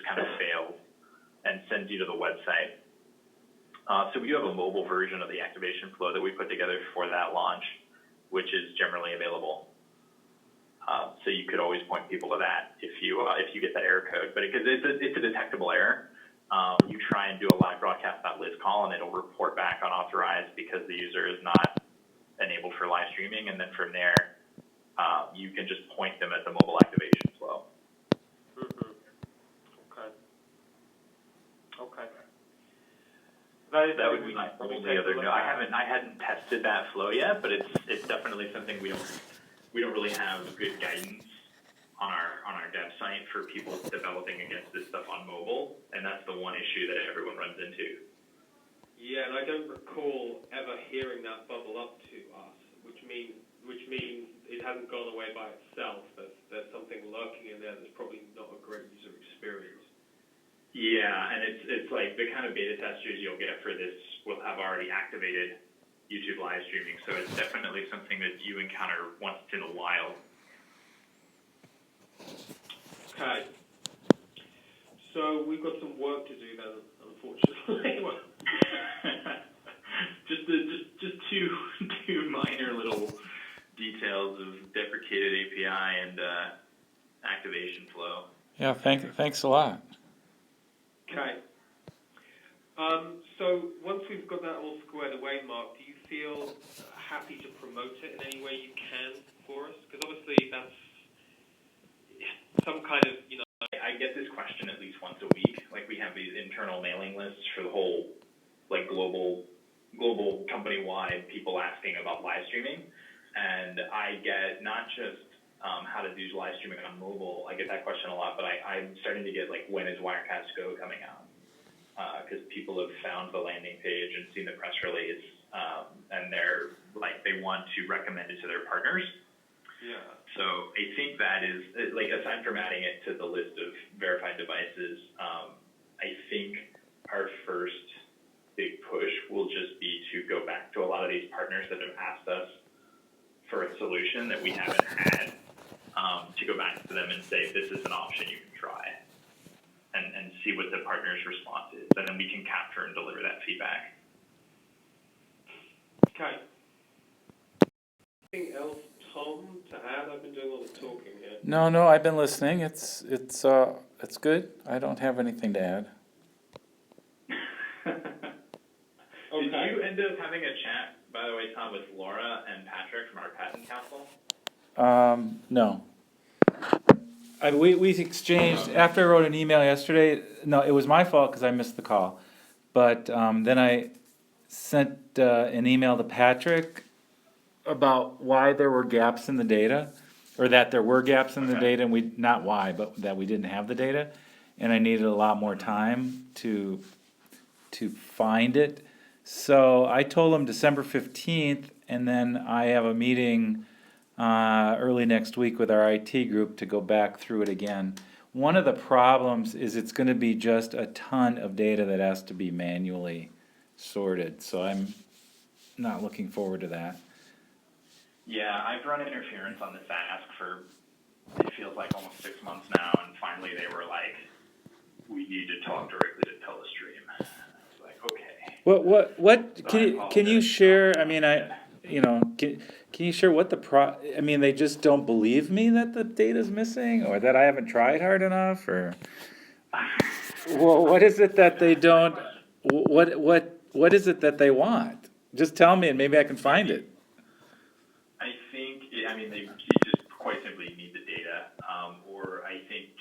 kind of fails and sends you to the website. So we do have a mobile version of the activation flow that we put together for that launch, which is generally available. So you could always point people to that if you get that error code. But because it's a detectable error, you try and do a live broadcast.list call, and it'll report back unauthorized because the user is not enabled for live streaming. And then from there, you can just point them at the mobile activation flow. Mm-hmm. Okay. That would be my only other note. I hadn't tested that flow yet, but it's definitely something we don't really have good guidance on our dev site for people developing against this stuff on mobile, and that's the one issue that everyone runs into. Yeah, and I don't recall ever hearing that bubble up to us, which means it hasn't gone away by itself. There's something lurking in there that's probably not a great user experience. Yeah, and it's like the kind of beta testers you'll get for this will have already activated YouTube live streaming, so it's definitely something that you encounter once in a while. Okay. So we've got some work to do then, unfortunately. just two minor little details of deprecated API and activation flow. Yeah, thanks a lot. Okay. So once we've got that all squared away, Mark, do you feel happy to promote it in any way you can for us? Because obviously that's some kind of, I get this question at least once a week. Like, we have these internal mailing lists for the whole, like, global company-wide people asking about live streaming. And I get not just how to do live streaming on mobile. I get that question a lot, but I'm starting to get, like, when is Wirecast Go coming out? Because people have found the landing page and seen the press release, and they want to recommend it to their partners. Yeah. So I think that is, like, aside from adding it to the list of verified devices, I think our first big push will just be to go back to a lot of these partners that have asked us for a solution that we haven't had, to go back to them and say, this is an option you can try, and see what the partner's response is. And then we can capture and deliver that feedback. Okay. Anything else, Tom, to add? I've been doing all the talking here. No, I've been listening. It's good. I don't have anything to add. Okay. Did you end up having a chat, by the way, Tom, with Laura and Patrick from our patent council? No. We exchanged, after I wrote an email yesterday. No, it was my fault because I missed the call. But then I sent an email to Patrick about why there were gaps in the data, or that there were gaps in the data, and not why, but that we didn't have the data, and I needed a lot more time to find it. So I told him December 15th, and then I have a meeting early next week with our IT group to go back through it again. One of the problems is it's going to be just a ton of data that has to be manually sorted, so I'm not looking forward to that. Yeah, I've run interference on this ask for, it feels like almost 6 months now, and finally they were like, we need to talk directly to Telestream. I was like, okay. What So can you share? I mean, can you share what I mean, they just don't believe me that the data's missing, or that I haven't tried hard enough, or what is it that they don't? What is it that they want? Just tell me, and maybe I can find it. I think, they just quite simply need the data, or I think